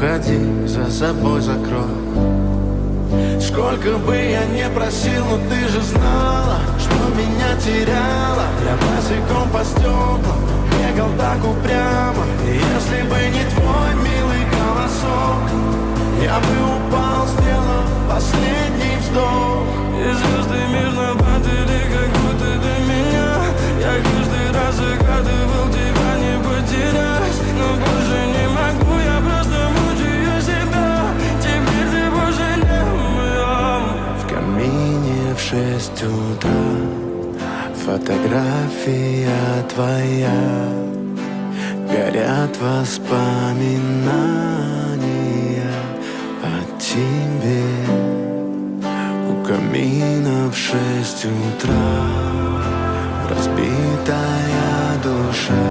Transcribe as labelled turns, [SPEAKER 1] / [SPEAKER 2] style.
[SPEAKER 1] уходи, за собой закрой. Сколько бы я не просил, но ты же знала, что меня теряла. Я босиком по стеклам бегал так упрямо. И если бы не твой милый голосок, я бы упал, сделав последний вздох.
[SPEAKER 2] И звезды мирно падали, как будто до меня. Я каждый раз загадывал тебя не потерять, но больше не могу, я просто мучаю себя. Теперь ты больше не моя.
[SPEAKER 1] В камине в 6 утра фотография твоя. Горят воспоминания о тебе. У камина в 6 утра разбитая душа.